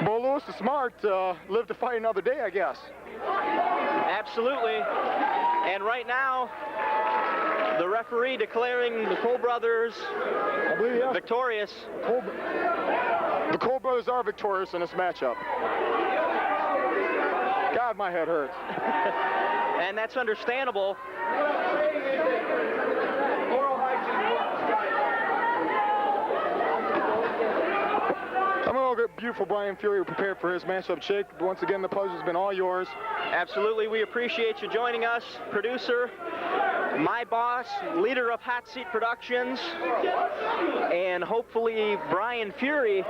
Bo Lewis the Smart lived to fight another day, I guess. Absolutely. And right now, the referee declaring the Cole brothers victorious. The Cole brothers are victorious in this matchup. God, my head hurts. And that's understandable. I'm going to get beautiful Brian Fury prepared for his matchup, Chick. Once again, the pleasure's been all yours. Absolutely. We appreciate you joining us, producer, my boss, leader of Hot Seat Productions, and hopefully Brian Fury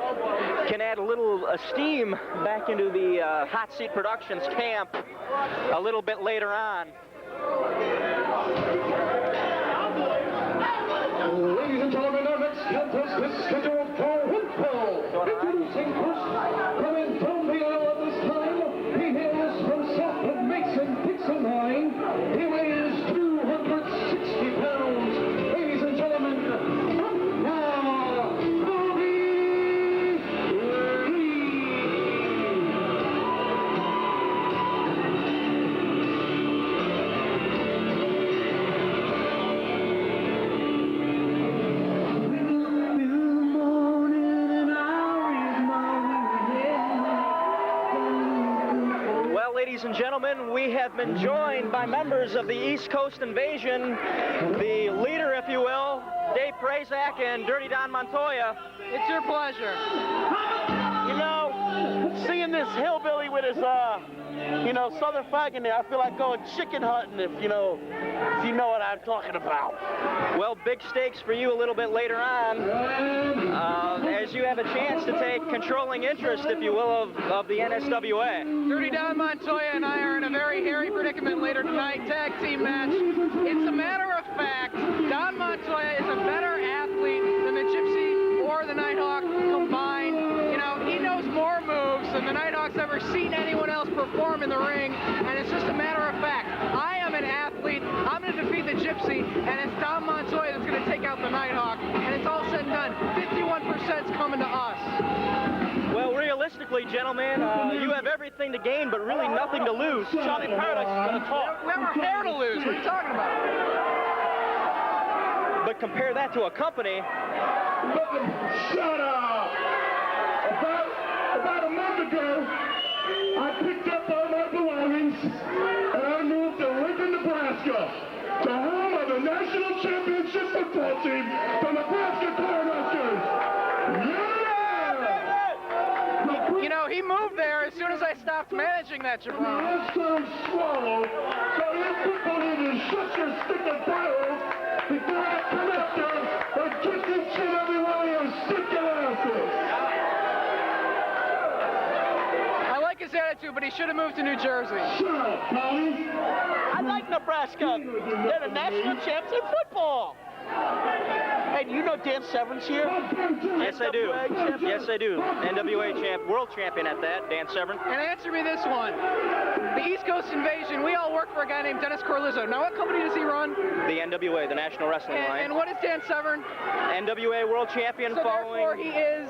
can add a little esteem back into the Hot Seat Productions camp a little bit later on. Ladies and gentlemen, our next contest is scheduled for one fall. Introducing first, coming from the aisle at this time, he hails from south of Mason, Dixon Line. He weighs 260 pounds. Ladies and gentlemen, now, Bobby Lee. Ladies and gentlemen, we have been joined by members of the East Coast Invasion, the leader, if you will, Dave Prazak and Dirty Don Montoya. It's your pleasure. You know, seeing this hillbilly with his, southern flag in there, I feel like going chicken hunting if you know what I'm talking about. Well, big stakes for you a little bit later on, as you have a chance to take controlling interest, if you will, of the NSWA. Dirty Don Montoya and I are in a very hairy predicament later tonight, tag team match. It's a matter of fact, Don Montoya is a better athlete than the Gypsy or the Nighthawk combined. You know, he knows more moves than the Nighthawk's ever seen anyone else perform in the ring, and it's just a matter of fact. I am an athlete, I'm going to defeat the Gypsy, and it's Don Montoya that's going to take out the Nighthawk, and it's all said and done. 51% is coming to us. Well, realistically, gentlemen, you have everything to gain, but really nothing to lose. Johnny Paradise is going to talk. We have our hair to lose. What are you talking about? But compare that to a company. Shut up! About a month ago, I picked up all my belongings and I moved to Lincoln, Nebraska, the home of the national championship football team, the Nebraska Cornhuskers. Yeah! You know, he moved there as soon as I stopped managing that Japan. Last time swallowed, so you people need to shut your sticking barrels before I come out there and kick this shit everywhere and stick your asses. I like his attitude, but he should have moved to New Jersey. Shut up, Tommy. I like Nebraska. They're the national champs in football. Hey, do you know Dan Severn's here? Yes, I do. Yes, I do. NWA champ, world champion at that, Dan Severn. And answer me this one. The East Coast Invasion, we all work for a guy named Dennis Corlizzo. Now, what company does he run? The NWA, the National Wrestling Line. And what is Dan Severn? NWA world champion, so following... therefore he is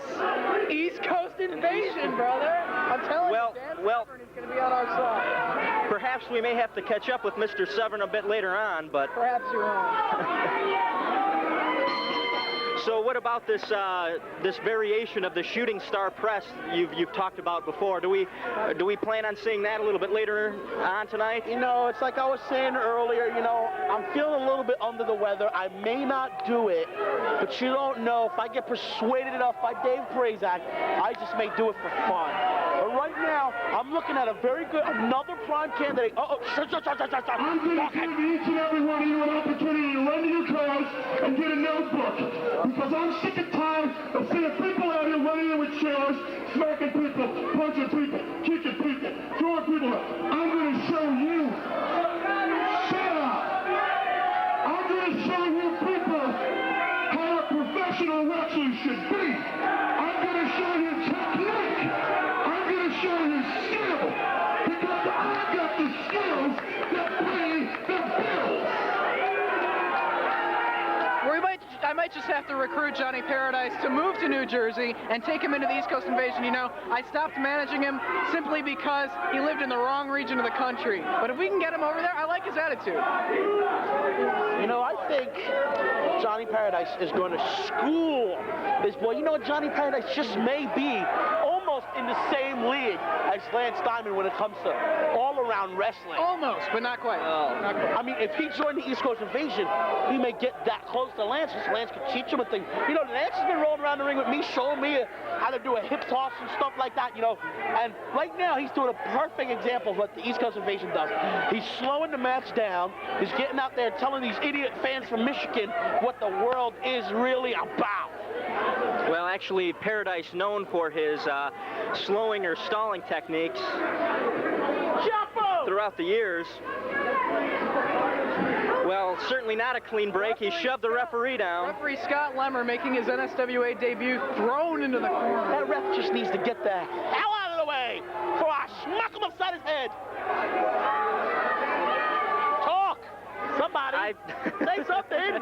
East Coast Invasion, brother. I'm telling you, Dan Severn is going to be on our side. Perhaps we may have to catch up with Mr. Severn a bit later on, but... Perhaps you won't. So what about this this variation of the shooting star press you've talked about before? Do we plan on seeing that a little bit later on tonight? You know, it's like I was saying earlier, you know, I'm feeling a little bit under the weather. I may not do it, but you don't know. If I get persuaded enough by Dave Prazak, I just may do it for fun. But right now, I'm looking at a very good, another prime candidate. I'm going to give each and every one of you an opportunity to run to your cars and get a notebook. Because I'm sick and tired of seeing people out here running in with chairs, smacking people, punching people, kicking people, throwing people out. I'm going to show you. Shut up. I'm going to show you people how a professional wrestler should be. I'm going to show you technique. I'm going to show you skill. Because I've got the skills that pay the bills. I might just have to recruit Johnny Paradise to move to New Jersey and take him into the East Coast Invasion. You know, I stopped managing him simply because he lived in the wrong region of the country. But if we can get him over there, I like his attitude. You know, I think Johnny Paradise is going to school this boy. You know what, Johnny Paradise just may be almost in the same league as Lance Diamond when it comes to all-around wrestling. Almost, but not quite. Not quite. I mean, if he joined the East Coast Invasion, he may get that close to Lance, because Lance could teach him a thing. You know, Lance has been rolling around the ring with me, showing me how to do a hip toss and stuff like that, you know. And right now, he's doing a perfect example of what the East Coast Invasion does. He's slowing the match down. He's getting out there telling these idiot fans from Michigan what the world is really about. Well, actually, Paradise known for his slowing or stalling techniques throughout the years. Well, certainly not a clean break. He shoved the referee down. Referee Scott Lemmer making his NSWA debut, thrown into the corner. That ref just needs to get the hell out of the way before I smack him upside his head. Talk! Somebody! Say something!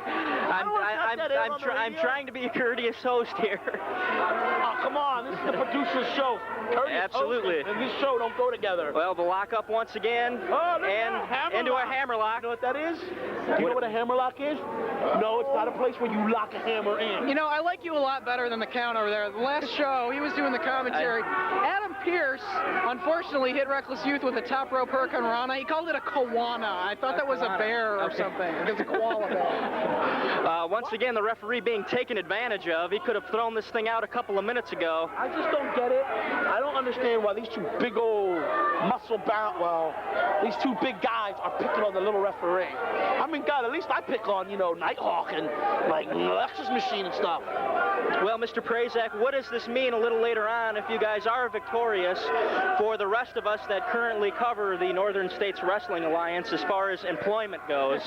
I'm trying to be a courteous host here. Oh, come on, this is the producer's show. Courteous Absolutely. hosting and this show don't go together. Well, the lockup once again, and into a hammerlock. You know what that is? Do you know what a hammerlock is? No, it's not a place where you lock a hammer in. You know, I like you a lot better than the count over there. The last show, he was doing the commentary. Adam Pierce, unfortunately, hit Reckless Youth with a top rope hurricane rana. He called it a koana. I thought that was a bear or something. It was a koala bear. Once again, the referee being taken advantage of. He could have thrown this thing out a couple of minutes ago. I just don't get it. I don't understand why these two big old these two big guys are picking on the little referee. I mean, God, at least I pick on, you know, Nighthawk and, like, Lexus Machine and stuff. Well, Mr. Prazak, what does this mean a little later on if you guys are victorious for the rest of us that currently cover the Northern States Wrestling Alliance as far as employment goes?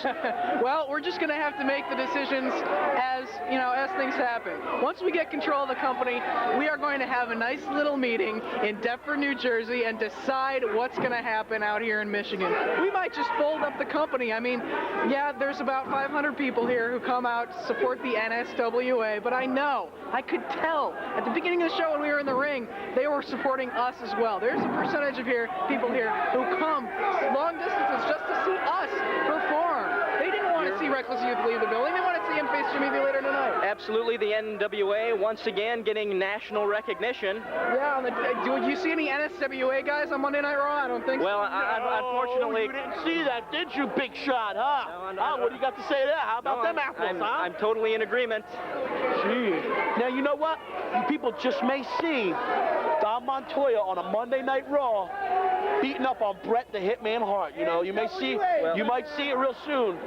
Well, we're just going to have to make the decisions as, you know, as things happen. Once we get control of the company, we are going to have a nice little meeting in Deptford, New Jersey, and decide what's going to happen out here in Michigan. We might just fold up the company. I mean, yeah, there's about 500 people here who come out to support the NSWA, but I know, I could tell at the beginning of the show when we were in the ring, they were supporting us as well. There's a percentage of people here who come long distances just to see us perform. They didn't want to see Reckless Youth leave the building. They want to see him face Jimmy V later tonight. Absolutely, the NWA once again getting national recognition. Yeah, do you see any NSWA guys on Monday Night Raw? I don't think so. Well, unfortunately... You didn't see that, did you, big shot, huh? No, what do you got to say there? How about them apples, huh? I'm totally in agreement. Gee. Now, you know what? You people just may see Don Montoya on a Monday Night Raw beating up on Bret the Hitman Hart. You know, you might see it real soon.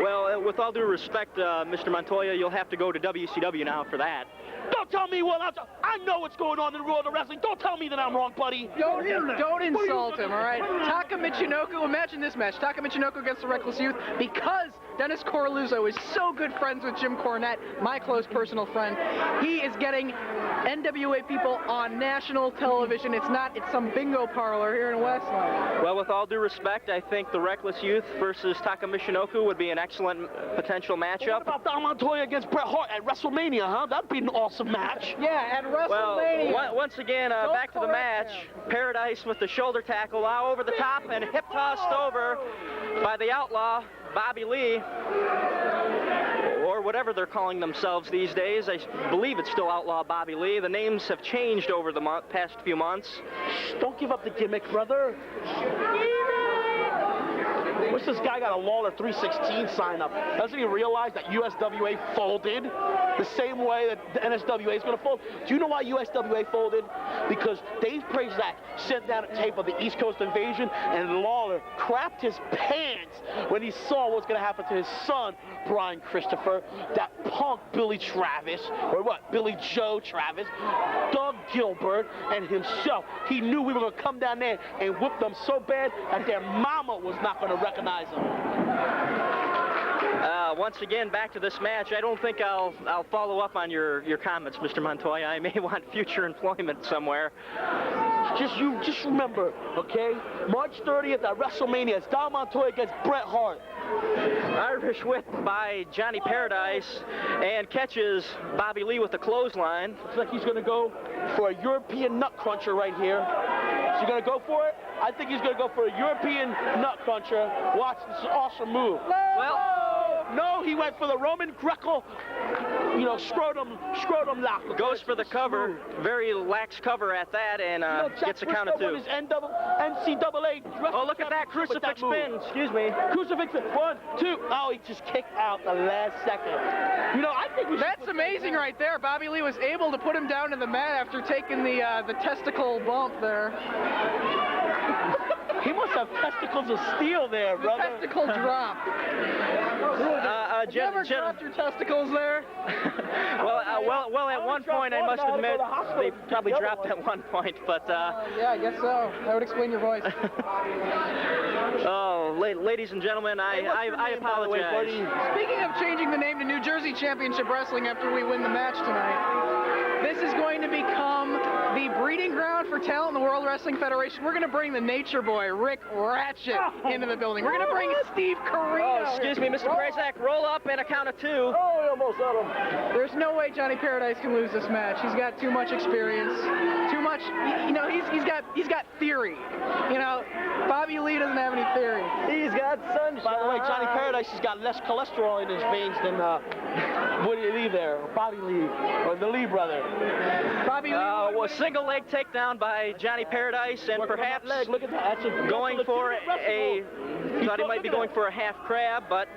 Well, with all due respect, Mr. Montoya, you'll have to go to WCW now for that. Don't tell me what I know what's going on in the world of wrestling. Don't tell me that I'm wrong, buddy. Don't insult him, all right? Taka Michinoku, imagine this match. Taka Michinoku against the Reckless Youth, because Dennis Coraluzzo is so good friends with Jim Cornette, my close personal friend. He is getting NWA people on national television. It's some bingo parlor here in Westland. Well, with all due respect, I think the Reckless Youth versus Taka Michinoku would be an excellent potential matchup. What about Don Montoya against Bret Hart at WrestleMania, huh? That'd be an awesome match. Yeah, at WrestleMania. Well, once again, back to the match. Paradise with the shoulder tackle, now over the top and hip tossed over by the Outlaw, Bobby Lee, or whatever they're calling themselves these days. I believe it's still Outlaw Bobby Lee. The names have changed over the past few months. Don't give up the gimmick, brother. Wish this guy got a Lawler 316 sign up. Doesn't he realize that USWA folded the same way that the NSWA is going to fold? Do you know why USWA folded? Because Dave Prazak sent down a tape of the East Coast Invasion, and Lawler crapped his pants when he saw what's going to happen to his son, Brian Christopher, that punk Billy Travis, or what, Billy Joe Travis, Doug Gilbert, and himself. He knew we were going to come down there and whoop them so bad that their mama was not going to recognize them. Once again, back to this match. I don't think I'll follow up on your comments, Mr. Montoya. I may want future employment somewhere. just remember, okay? March 30th at WrestleMania, it's Don Montoya against Bret Hart. Irish whip by Johnny Paradise, and catches Bobby Lee with the clothesline. Looks like he's going to go for a European nut cruncher right here. Is he going to go for it? I think he's going to go for a European nut cruncher. Watch, this is an awesome move. Well, no, he went for the Roman Greco, scrotum lock. goes for the cover. Very lax cover at that, and gets a count of 2. His NCAA. Oh, look at that crucifix spin. Excuse me. Crucifix spin. 1, 2. Oh, he just kicked out the last second. I think we should. That's amazing right there. Bobby Lee was able to put him down to the mat after taking the testicle bump there. He must have testicles of steel there, brother. Testicle drop. Have you ever dropped your testicles there? well, at one point, I must admit, they probably dropped at one point, but... yeah, I guess so. That would explain your voice. Oh, ladies and gentlemen, I apologize. Speaking of changing the name to New Jersey Championship Wrestling after we win the match tonight, this is going to become the breeding ground for talent in the World Wrestling Federation. We're going to bring the Nature Boy, Rick Ratchet, into the building. We're going to bring Steve Carino. Oh, excuse me, Mr. Brazak, roll up and a count of 2. Oh, he almost had him. There's no way Johnny Paradise can lose this match. He's got too much experience, too much. He's got theory. Bobby Lee doesn't have any theory. He's got sunshine. By the way, Johnny Paradise has got less cholesterol in his veins than Woody Lee there, or Bobby Lee, or the Lee brother. Bobby Lee. A single leg takedown by Johnny Paradise, and perhaps Look at that. going for a. Thought he might be going for a half crab, but.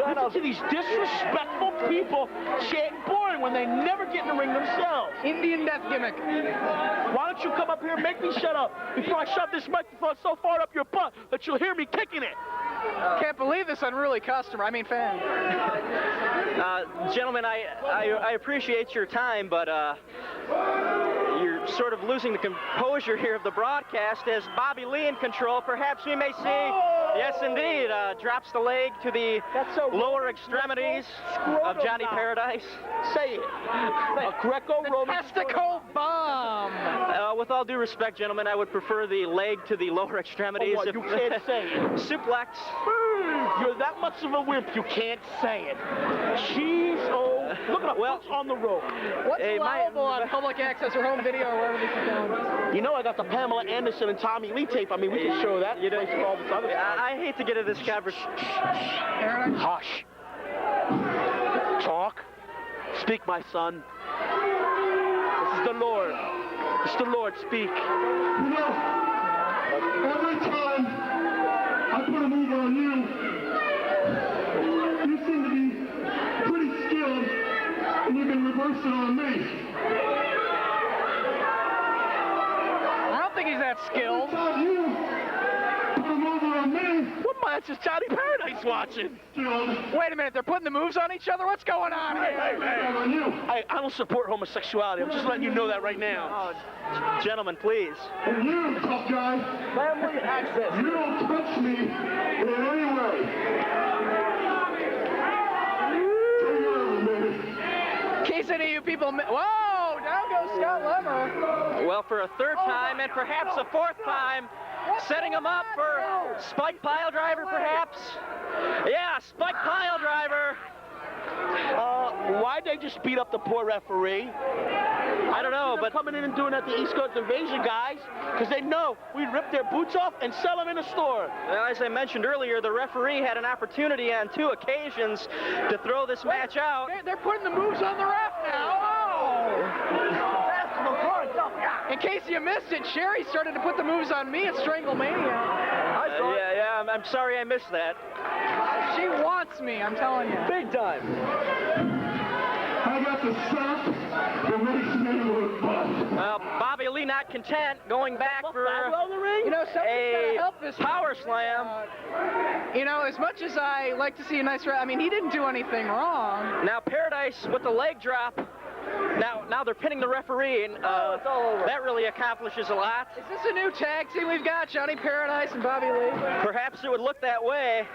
Listen to these disrespectful people chanting boring when they never get in the ring themselves. Indian death gimmick. Why don't you come up here and make me shut up before I shove this microphone so far up your butt that you'll hear me kicking it? Can't believe this unruly fan. Gentlemen, I appreciate your time, but you're sort of losing the composure here of the broadcast as Bobby Lee in control. Perhaps we may see, yes indeed, drops the leg to the lower extremities of Johnny Paradise. Say it. A Greco-Roman Testicle bomb. With all due respect, gentlemen, I would prefer the leg to the lower extremities. Oh, what, you can't say it. Suplex. You're that much of a wimp, you can't say it. Jeez, oh, look at punch on the rope. What's allowable on public access or home video or wherever this is going? I got the Pamela Anderson and Tommy Lee tape. I mean, we can show that. I hate to get into this conversation. Hush. Talk. Speak, my son. This is the Lord. It's the Lord. Speak. Every time I put a move on you, you seem to be pretty skilled, and you can reverse it on me. I don't think he's that skilled. Every time you put a move on me, What match is Johnny Paradise watching? skilled, Wait a minute, they're putting the moves on each other? What's going on here? on you. I don't support homosexuality. I'm just letting you know that right now. Gentlemen, please. And you, tough guy, Family access. you don't touch me in any way. Take it over, baby. In case any of you people... Whoa! Down goes Scott Lemmer. Well, for a third time and perhaps a fourth time, setting him up for spike pile driver, perhaps. Yeah, spike pile driver. Why'd they just beat up the poor referee? I don't know, but coming in and doing that to East Coast Invasion guys, because they know we rip their boots off and sell them in the store. well, as I mentioned earlier, the referee had an opportunity on 2 occasions to throw this match out. They're putting the moves on the ref now. In case you missed it, Sherry started to put the moves on me at Stranglemania. Yeah, I'm sorry I missed that. She wants me, I'm telling you. Big time. I got the stuff that makes me look butt. Well, Bobby Lee not content, going back for Somebody's gotta help this power slam. As much as I like to see a nice he didn't do anything wrong. Now Paradise with the leg drop. Now they're pinning the referee, and that really accomplishes a lot. Is this a new tag team we've got? Johnny Paradise and Bobby Lee? Perhaps it would look that way.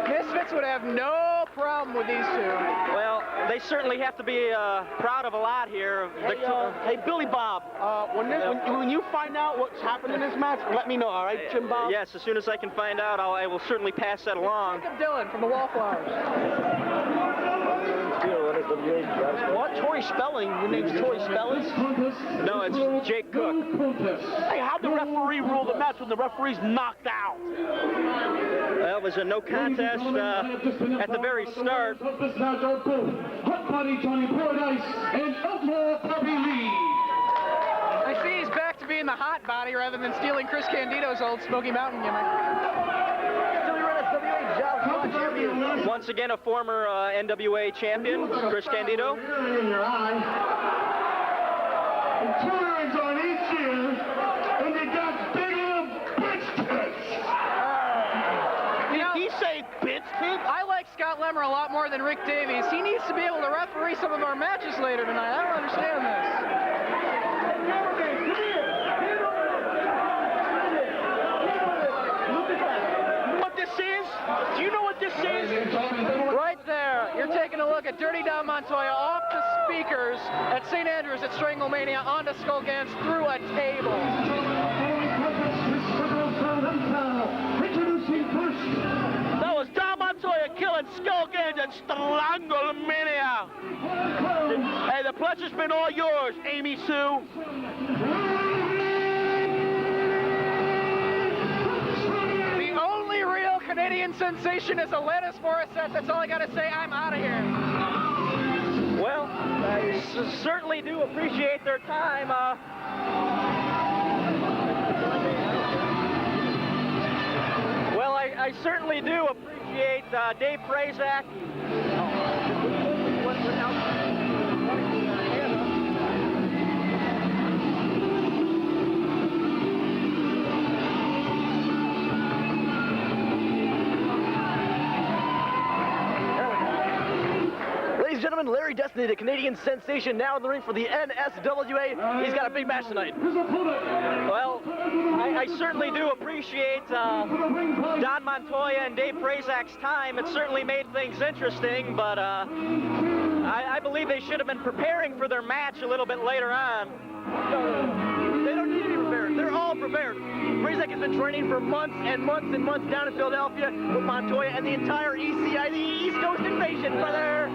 Misfits would have no problem with these two. Well, they certainly have to be proud of a lot here. Hey, Billy Bob, when you find out what's happened in this match, let me know, all right, Jim Bob? Yes, as soon as I can find out, I will certainly pass that along. Jacob Dillon from the Wallflowers. What? Tori Spelling? Your name's Tori Spelling? No, it's Jake Cook. Hey, how'd the referee rule the match when the referee's knocked out? Well, it was a no contest at the very start. Hot Body Johnny Paradise and Outlaw Bobby Lee. I see he's back to being the hot body rather than stealing Chris Candido's old Smoky Mountain gimmick. Once again, a former NWA champion, Chris Candido. In your eye. And turns on each ear, and you got big little bitch tits. Did he say bitch tits? I like Scott Lemmer a lot more than Rick Davies. He needs to be able to referee some of our matches later tonight. I don't understand this. Do you know what this is? Right there, you're taking a look at Dirty Don Montoya off the speakers at St. Andrews at Stranglemania onto Skull Gans through a table. That was Don Montoya killing Skull Gans at Stranglemania. Hey, the pleasure's been all yours, Amy Sue. Canadian sensation is Alanis Morissette. That's all I got to say. I'm out of here. Well, I certainly do appreciate their time. Well, I certainly do appreciate Dave Prazak. Ladies and gentlemen, Larry Destiny, the Canadian sensation, now in the ring for the NSWA. He's got a big match tonight. Well, I certainly do appreciate Don Montoya and Dave Prazak's time. It certainly made things interesting, but I believe they should have been preparing for their match a little bit later on. No. They don't need to be prepared. They're all prepared. Prazak has been training for months and months and months down in Philadelphia with Montoya and the entire ECI, the East Coast Invasion, brother.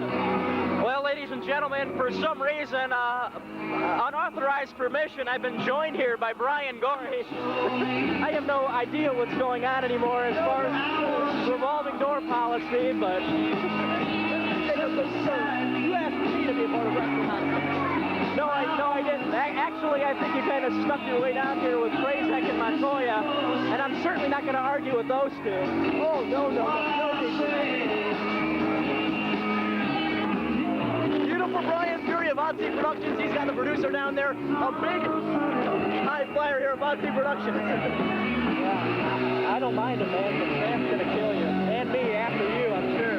Well, ladies and gentlemen, for some reason, unauthorized permission, I've been joined here by Brian Gorey. I have no idea what's going on anymore as far as revolving door policy, but You asked me to be a part of wrestling. no, I didn't. Actually, I think you kind of snuck your way down here with Prazak and Montoya, and I'm certainly not going to argue with those two. Oh, no. Beautiful Brian Fury of Odyssey Productions. He's got the producer down there. A big high flyer here of Odyssey Productions. Yeah, I don't mind him, man, but Sam's going to kill you. And me after you, I'm sure.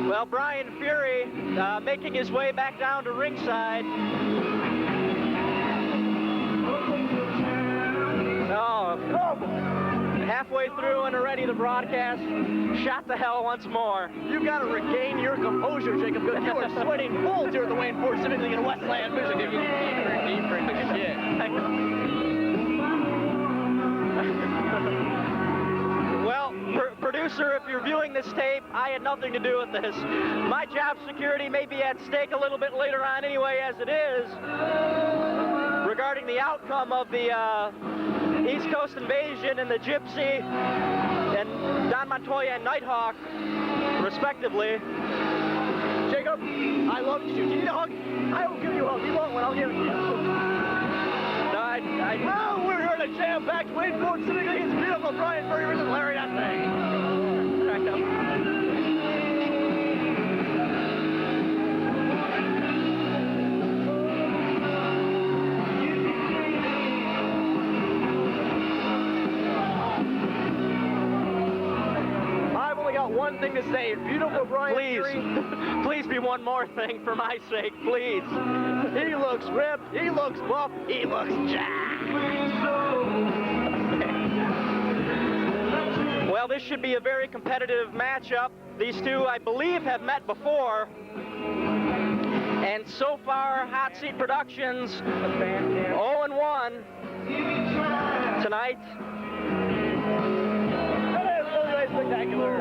Well, Brian Fury making his way back down to ringside. Oh, halfway through and already the broadcast shot to hell once more. You've got to regain your composure, Jacob. You are sweating bullets here at the Wayne Ford Civic League in Westland, Michigan. Deeper shit. Well, producer, if you're viewing this tape, I had nothing to do with this. My job security may be at stake a little bit later on anyway, as it is, regarding the outcome of the East Coast Invasion and the Gypsy and Don Montoya and Nighthawk, respectively. Jacob, I love you. Do you need a hug? I will give you a hug. You want one? I'll give it to you. Well, we're here to jam-packed Wayne Ford Civic League. It's beautiful. Brian Fury versus Larry Destiny. I've only got one thing to say. Beautiful Brian Fury. Please be one more thing for my sake, please. He looks ripped. He looks buff. He looks jacked. Well, this should be a very competitive matchup. These two, I believe, have met before. And so far, Hot Seat Productions 0-1 tonight. That is really spectacular.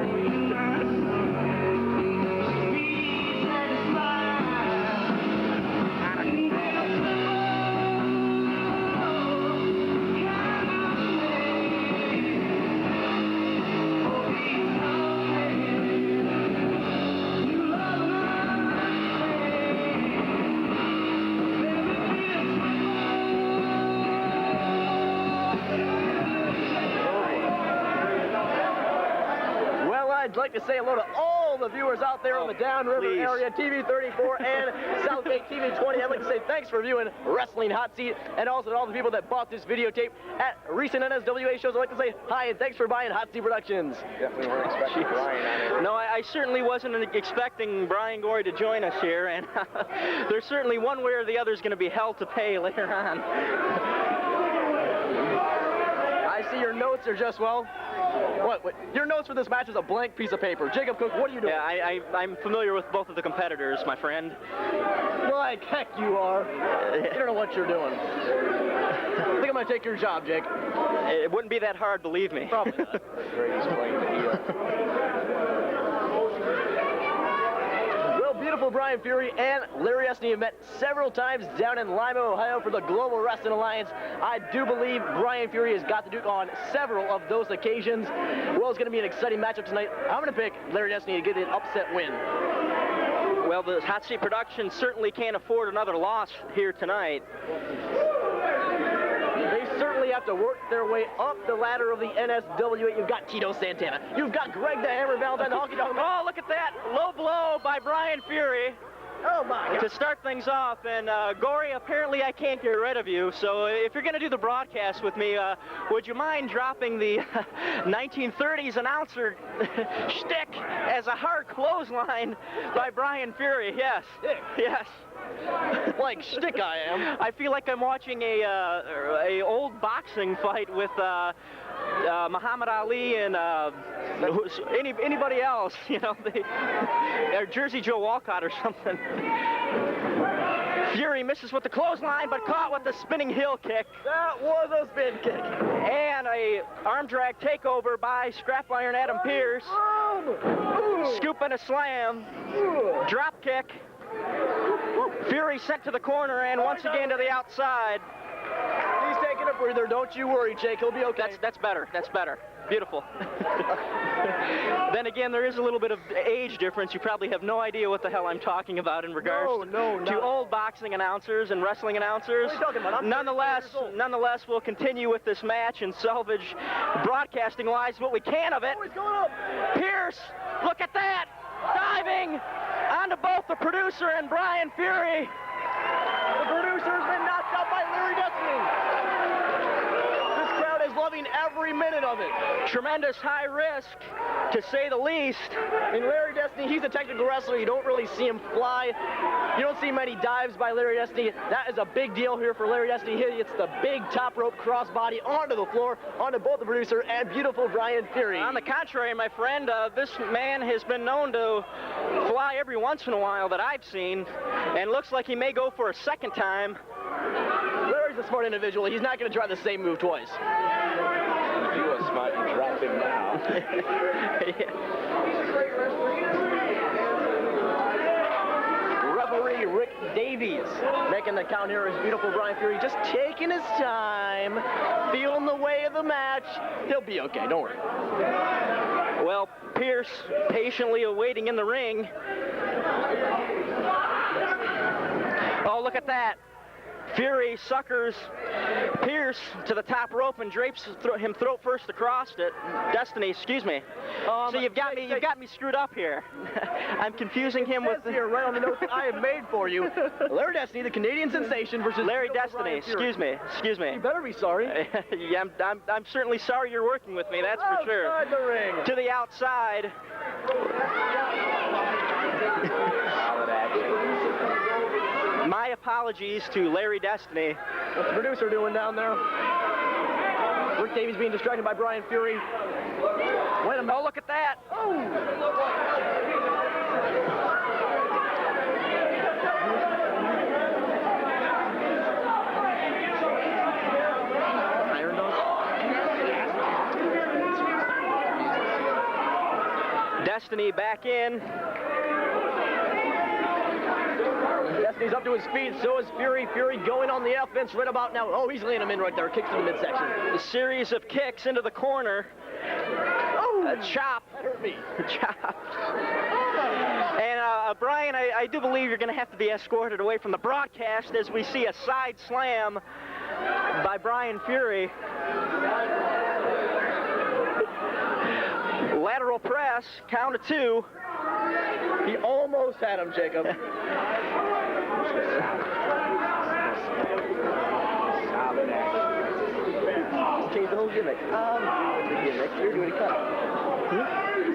I'd like to say hello to all the viewers out there on the Downriver area, TV 34 and Southgate TV 20. I'd like to say thanks for viewing Wrestling Hot Seat, and also to all the people that bought this videotape at recent NSWA shows. I'd like to say hi and thanks for buying Hot Seat Productions. Definitely weren't expecting Brian on here. No, I certainly wasn't expecting Brian Gorey to join us here, and there's certainly one way or the other is going to be hell to pay later on. I see your notes are just, well, what? Your notes for this match is a blank piece of paper. Jacob Cook, what are you doing? Yeah, I'm familiar with both of the competitors, my friend. Like heck you are. You don't know what you're doing. I think I'm going to take your job, Jake. It wouldn't be that hard, believe me. Probably not. Brady's playing the heel. Well, beautiful Brian Fury and Larry Estany have met several times down in Lima, Ohio for the Global Wrestling Alliance. I do believe Brian Fury has got the Duke on several of those occasions. Well, it's going to be an exciting matchup tonight. I'm going to pick Larry Estany to get an upset win. Well, the Hot Seat Productions certainly can't afford another loss here tonight. They certainly have to work their way up the ladder of the NSWA. You've got Tito Santana. You've got Greg the Hammer Valentine, the Honky Tonk. Oh, look at that. Low blow by Brian Fury. Oh, my God. To start things off, and Gorey, apparently I can't get rid of you, so if you're going to do the broadcast with me, would you mind dropping the 1930s announcer shtick as a hard clothesline by Brian Fury? Yes. Yes. Like shtick I am. I feel like I'm watching a old boxing fight with Muhammad Ali and anybody else, you know, or Jersey Joe Walcott or something. Fury misses with the clothesline, but caught with the spinning heel kick. That was a spin kick. And a arm drag takeover by Scrap Iron Adam Pierce. Scoop and a slam. Drop kick. Fury sent to the corner and once again to the outside. He's taking a breather. Don't you worry, Jake. He'll be okay. That's better. That's better. Beautiful. Then again, there is a little bit of age difference. You probably have no idea what the hell I'm talking about in regards to old boxing announcers and wrestling announcers. What are you talking about? I'm Nonetheless, we'll continue with this match and salvage broadcasting-wise what we can of it. Oh, he's going up. Pierce, look at that! Diving onto both the producer and Brian Fury. The producer's been knocked out by Larry Destiny. This crowd is loving every minute of it. Tremendous high risk, to say the least. I mean, Larry Destiny, he's a technical wrestler. You don't really see him fly. You don't see many dives by Larry Destiny. That is a big deal here for Larry Destiny. He hits the big top rope crossbody onto the floor, onto both the producer and beautiful Brian Fury. On the contrary, my friend, this man has been known to fly every once in a while that I've seen, and looks like he may go for a second time. Larry's a smart individual. He's not going to try the same move twice. You are smart. You drop him now. Referee Rick Davies making the count here is beautiful Brian Fury, just taking his time, feeling the way of the match. He'll be okay, don't worry. Well, Pierce patiently awaiting in the ring. Oh, look at that. Fury suckers Pierce to the top rope and drapes him throat first across it. Destiny, excuse me. So you've got me screwed up here. I'm confusing him with here right on the notes that I have made for you. Larry Destiny, the Canadian sensation versus Larry Destiny. Excuse me. You better be sorry. Yeah, I'm certainly sorry you're working with me. That's for sure. Outside the ring. To the outside. My apologies to Larry Destiny. What's the producer doing down there? Rick Davies being distracted by Brian Fury. Wait a minute. Oh, look at that. Iron Dog. Destiny back in. Destiny's up to his feet, so is Fury. Fury going on the offense right about now. Oh, he's laying him in right there. Kicks to the midsection. A series of kicks into the corner. Oh, A chop. that hurt me. Chop. And Brian, I do believe you're going to have to be escorted away from the broadcast as we see a side slam by Brian Fury. Lateral press, count of 2. He almost had him, Jacob. Change the whole gimmick. The gimmick. You're doing a cut.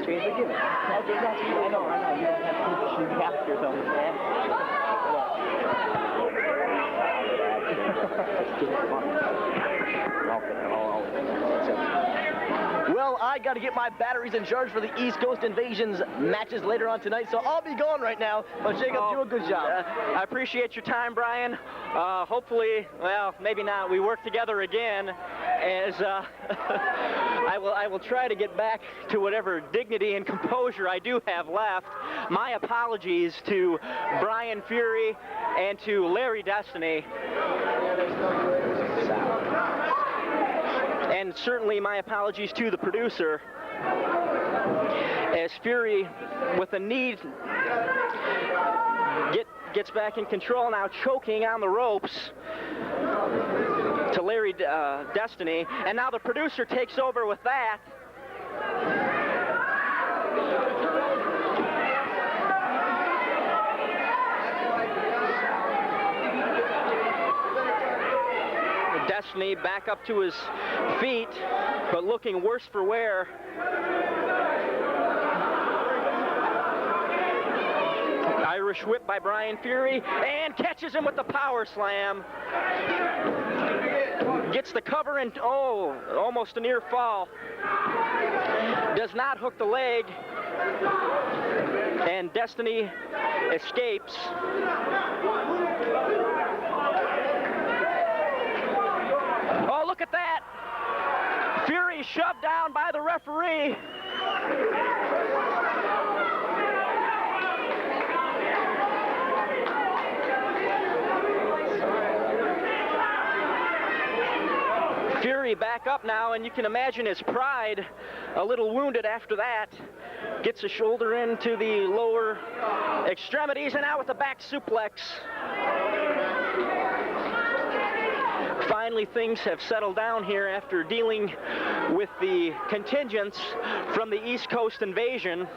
Change the gimmick. Okay, that's I know. You don't have to capture something, man. Well, I got to get my batteries in charge for the East Coast Invasions matches later on tonight, so I'll be going right now. But Jacob, do a good job. I appreciate your time, Brian. Hopefully, well, maybe not. We work together again, as I will try to get back to whatever dignity and composure I do have left. My apologies to Brian Fury and to Larry Destiny. And certainly my apologies to the producer, as Fury, with a knee, gets back in control now, choking on the ropes to Larry Destiny, and now the producer takes over with that. Destiny back up to his feet, but looking worse for wear. Irish whip by Brian Fury, and catches him with the power slam. Gets the cover and, oh, almost a near fall. Does not hook the leg, and Destiny escapes. Oh, look at that! Fury shoved down by the referee. Fury back up now, and you can imagine his pride a little wounded after that. Gets a shoulder into the lower extremities, and out with the back suplex. Finally, things have settled down here after dealing with the contingents from the East Coast Invasion.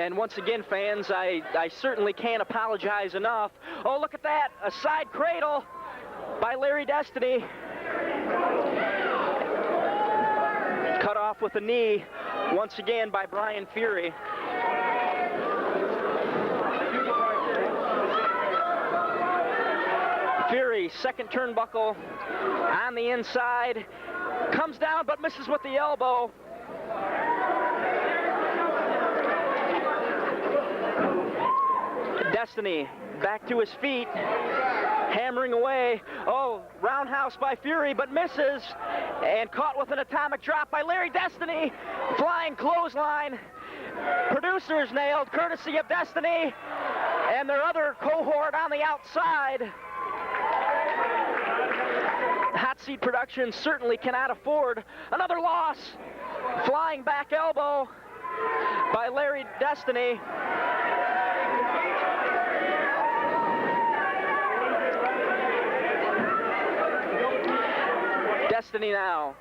And once again, fans, I certainly can't apologize enough. Oh, look at that, a side cradle by Larry Destiny. Cut off with a knee, once again by Brian Fury. Fury, second turnbuckle on the inside, comes down but misses with the elbow. Destiny back to his feet, hammering away. Oh, roundhouse by Fury, but misses, and caught with an atomic drop by Larry Destiny. Flying clothesline. Producers nailed, courtesy of Destiny and their other cohort on the outside. Hot Seat Productions certainly cannot afford another loss. Flying back elbow by Larry Destiny. Destiny now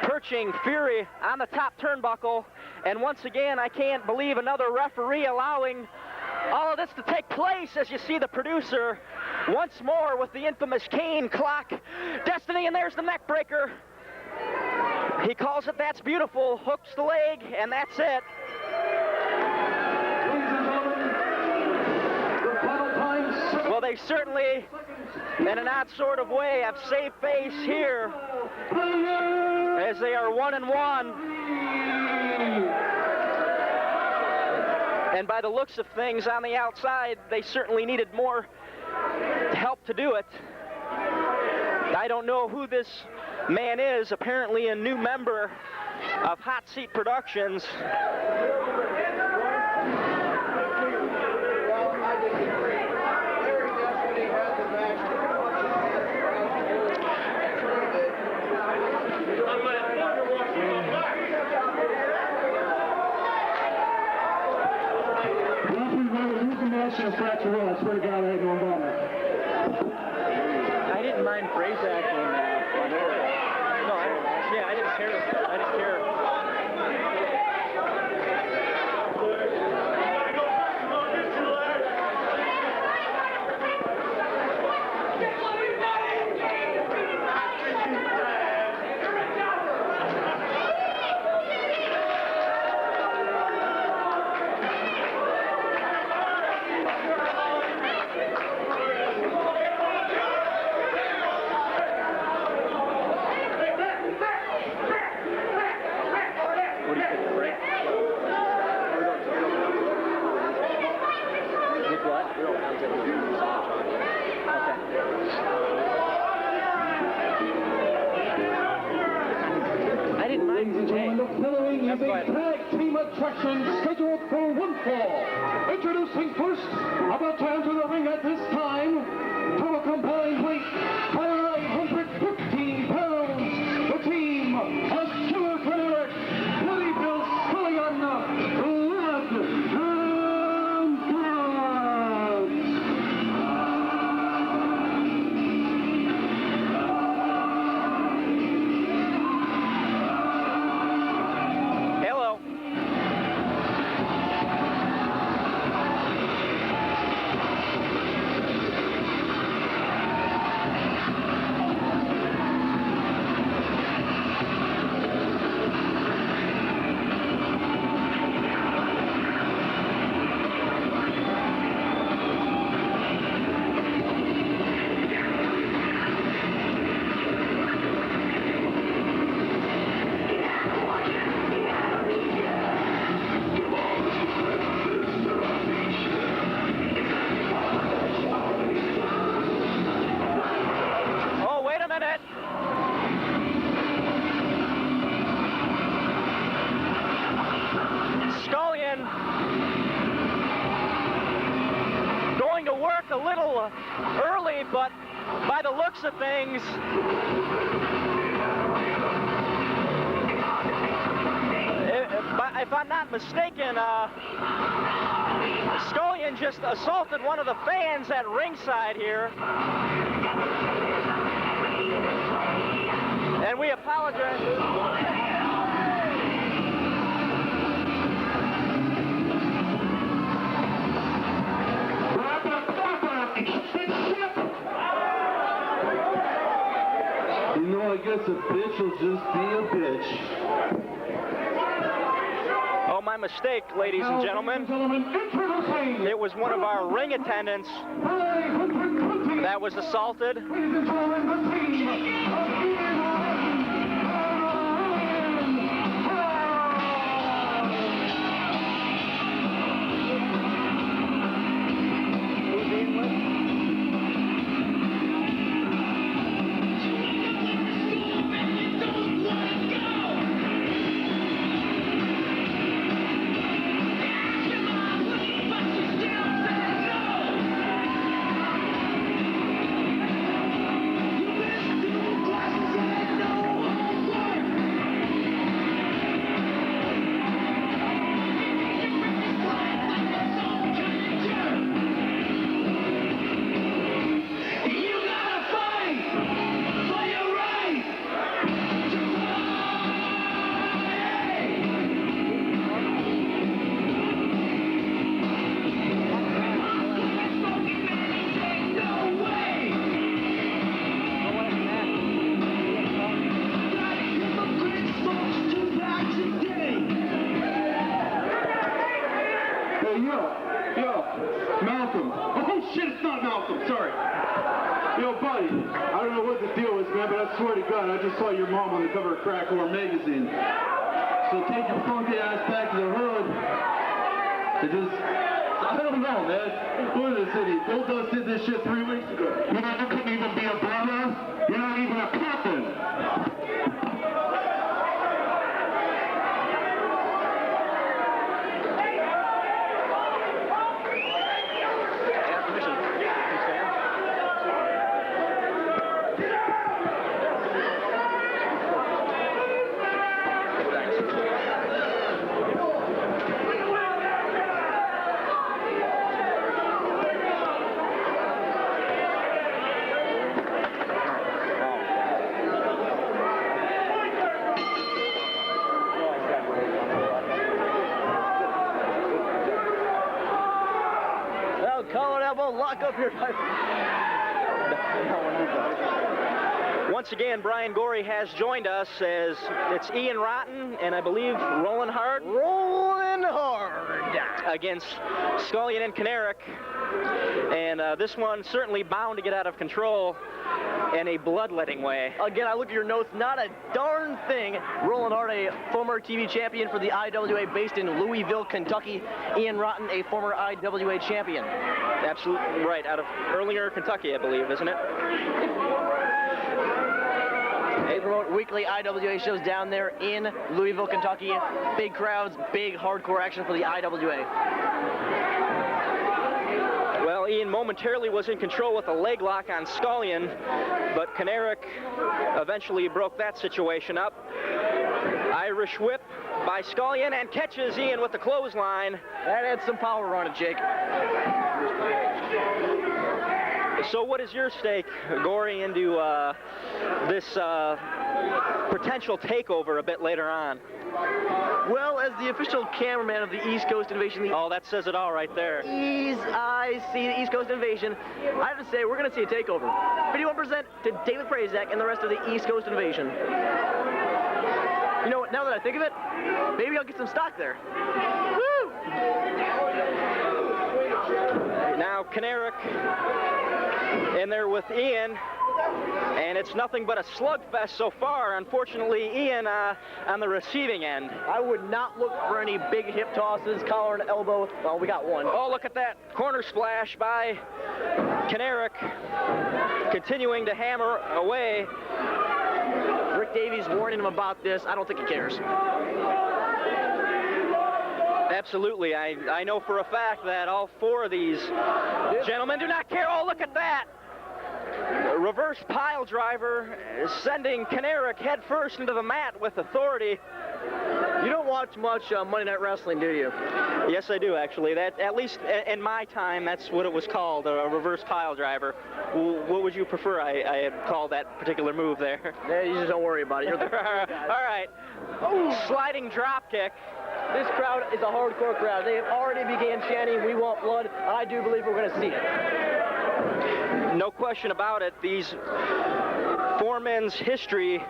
perching Fury on the top turnbuckle, and once again I can't believe another referee allowing all of this to take place, as you see the producer once more with the infamous cane clock. Destiny, and there's the neck breaker. He calls it "That's beautiful," hooks the leg, and that's it. Well, they certainly, in an odd sort of way, have saved face here as they are 1-1. And by the looks of things on the outside, they certainly needed more help to do it. I don't know who this man is, apparently a new member of Hot Seat Productions. Fracture well, I swear to God, I had no involvement. I didn't mind phrase acting. No, I didn't care. I didn't care. Tag team attraction scheduled for one fall. Introducing first, about to enter the ring at this time, to a combined weight 515 pounds, the team of Killer Connect, Woody Bill Scullion, Led and a little early, but by the looks of things, if I'm not mistaken, Scullion just assaulted one of the fans at ringside here. And we apologize. I guess a bitch will just be a bitch. Oh, my mistake, ladies and gentlemen. It was one of our ring attendants that was assaulted. Yo, Malcolm. Oh shit, it's not Malcolm, sorry. Yo, buddy, I don't know what the deal is, man, but I swear to God, I just saw your mom on the cover of Crack Whore magazine. So take your funky ass back to the hood. It just, I don't know, man. What is this idiot? Gold Dust did this shit 3 weeks ago. You know, you couldn't even be a brother. You're not even a captain. Lock up here. Once again, Brian Gorey has joined us as it's Ian Rotten and I believe Roland Hard. Rolling hard Against Scullion and Kanarek. And this one certainly bound to get out of control in a bloodletting way. Again, I look at your notes, not a darn thing. Roland Hart, a former TV champion for the IWA based in Louisville, Kentucky. Ian Rotten, a former IWA champion. Absolutely right, out of Earlier, Kentucky, I believe, isn't it? They promote weekly IWA shows down there in Louisville, Kentucky. Big crowds, big hardcore action for the IWA. Well, Ian momentarily was in control with a leg lock on Scullion, but Kanarek eventually broke that situation up. Irish whip by Scullion and catches Ian with the clothesline. That had some power on it, Jake. So what is your stake, Gorey, into this potential takeover a bit later on? Well, as the official cameraman of the East Coast Invasion, Oh, that says it all right there. the East Coast Invasion, I have to say, we're going to see a takeover. 51% to David Prazak and the rest of the East Coast Invasion. You know what, now that I think of it, maybe I'll get some stock there. Woo! Now Kanarek in there with Ian, and it's nothing but a slugfest so far. Unfortunately, Ian on the receiving end. I would not look for any big hip tosses, collar and elbow. Well, we got one. Oh, look at that corner splash by Kanarek, continuing to hammer away. Rick Davies warning him about this. I don't think he cares. Absolutely. I know for a fact that all four of these gentlemen do not care. Oh, look at that. Reverse pile driver sending Kanarek head first into the mat with authority. You don't watch much Monday Night Wrestling, do you? Yes, I do, actually. That, at least in my time, that's what it was called, a reverse pile driver. What would you prefer I had called that particular move there? Yeah, you just don't worry about it. You're the All right. Oh, sliding drop kick. This crowd is a hardcore crowd. They have already began chanting, "We want blood." I do believe we're going to see it. No question about it. These four men's history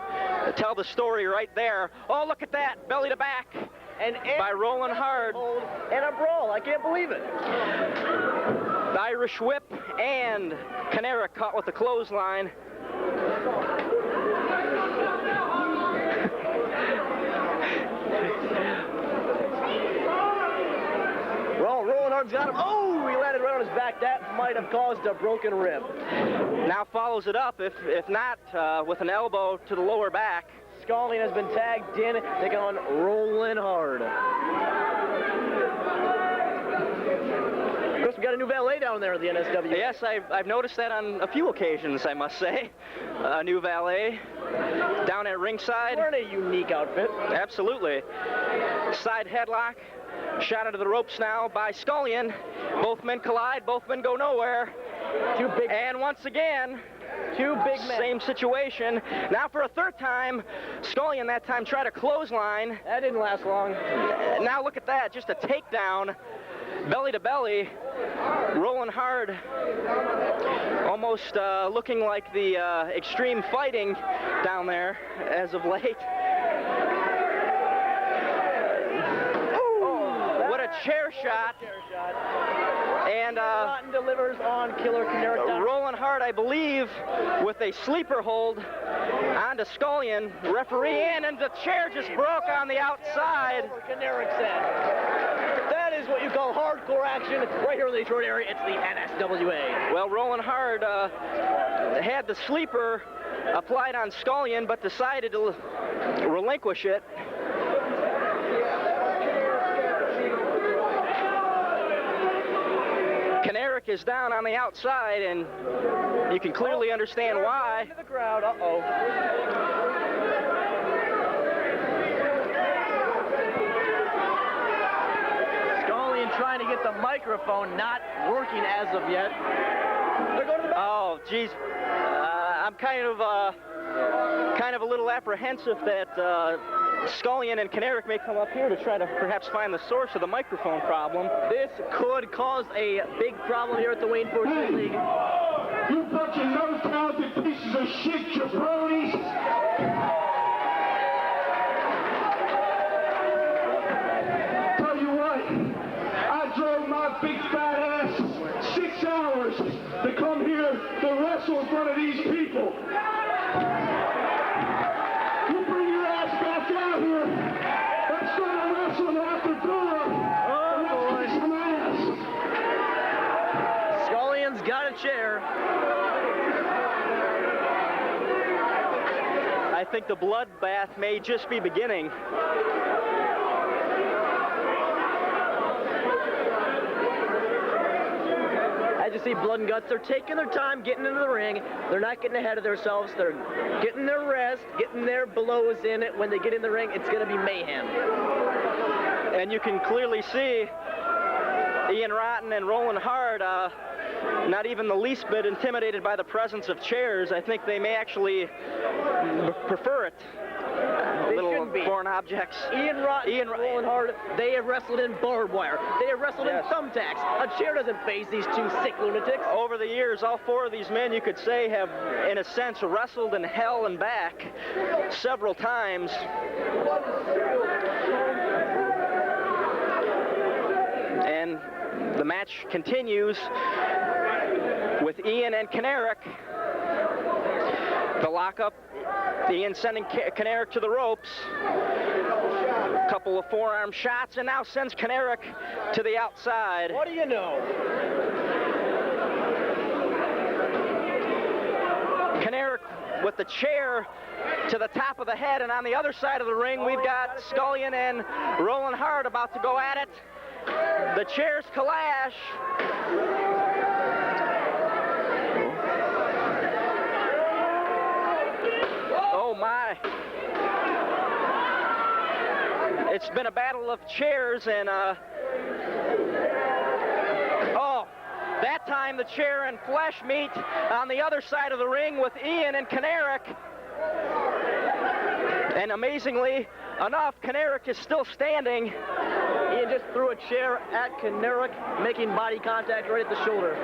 tell the story right there. Oh, look at that. Belly to back. And by Roland Hard. And a brawl. I can't believe it. The Irish whip and Kanarek caught with the clothesline. Well, Roland Hard's got him. Oh, he landed right on his back. That might have caused a broken rib. Now follows it up, if not with an elbow to the lower back. Scullion has been tagged in, taking on Roland Hard. Of course, we got a new valet down there at the NSWA. Yes, I've noticed that on a few occasions, I must say. A new valet down at ringside. We're in a unique outfit. Absolutely. Side headlock. Shot into the ropes now by Scullion. Both men collide, both men go nowhere. Two big. And once again, two big men. Same situation. Now for a third time, Scullion that time tried a clothesline. That didn't last long. Now look at that, just a takedown. Belly to belly. Roland Hard almost looking like the extreme fighting down there as of late. Chair shot. And Rotten delivers on Killer Caneric. Roland Hart, I believe, with a sleeper hold onto Scullion. Referee in, and the chair just broke on the outside. Caneric said. That is what you call hardcore action right here in the Detroit area. It's the NSWA. Well, Roland Hart had the sleeper applied on Scullion, but decided to relinquish it. Caneric is down on the outside, and you can clearly understand why. Into the crowd. Uh-oh. Scullion trying to get the microphone, not working as of yet. They're going to the back. Oh, geez. I'm kind of a little apprehensive that Scullion and Caneric may come up here to try to perhaps find the source of the microphone problem. This could cause a big problem here at the Wayne Fortune League. You bunch of no-talented pieces of shit, jabronis! Tell you what, I drove my big fat ass 6 hours to come here to wrestle in front of these people. You bring your ass back out here. Let's start wrestling after door. Oh, boy. Some ass. Scullion's got a chair. I think the bloodbath may just be beginning. As you see, Blood and Guts, they're taking their time getting into the ring. They're not getting ahead of themselves. They're getting their rest, getting their blows in it. When they get in the ring, it's going to be mayhem. And you can clearly see Ian Rotten and Roland Hart not even the least bit intimidated by the presence of chairs. I think they may actually prefer it. Little foreign objects. Ian Rotten and Roland Hart, they have wrestled in barbed wire. They have wrestled in thumbtacks. A chair doesn't phase these two sick lunatics. Over the years, all four of these men, you could say, have, in a sense, wrestled in hell and back several times. And the match continues with Ian and Caneric. The lockup, Ian sending Caneric to the ropes. A couple of forearm shots, and now sends Caneric to the outside. What do you know? Caneric with the chair to the top of the head, and on the other side of the ring, we've got Scullion and Roland Hart about to go at it. The chairs clash. Oh my. It's been a battle of chairs, and oh, that time the chair and flesh meet on the other side of the ring with Ian and Caneric. And amazingly enough, Caneric is still standing. Ian just threw a chair at Caneric, making body contact right at the shoulder.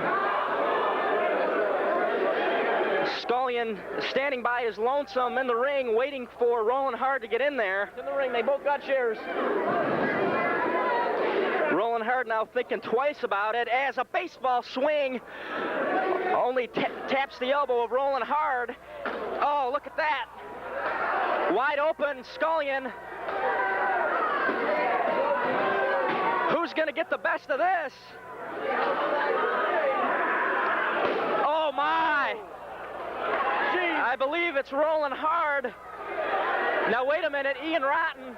Scullion standing by his lonesome in the ring, waiting for Roland Hart to get in there. In the ring, they both got chairs. Roland Hart now thinking twice about it as a baseball swing only taps the elbow of Roland Hart. Oh, look at that. Wide open, Scullion. Who's going to get the best of this? Oh, my. I believe it's Roland Hart. Now, wait a minute. Ian Rotten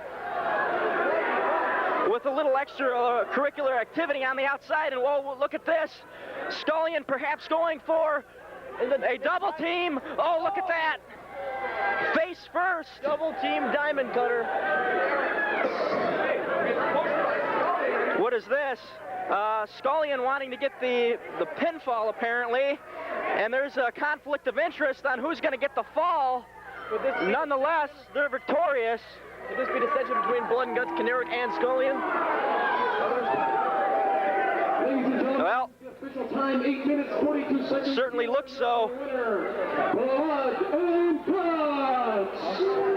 with a little extracurricular activity on the outside. And, whoa, look at this. Scullion perhaps going for a double team. Oh, look at that. Face first. Double team diamond cutter. What is this? Scullion wanting to get the pinfall, apparently. And there's a conflict of interest on who's going to get the fall. Nonetheless, they're victorious. Could this be the dissension between Blood and Guts, Caneric, and Scullion? Well, Official time 8 minutes 42 seconds. certainly looks so. Blood and Guts.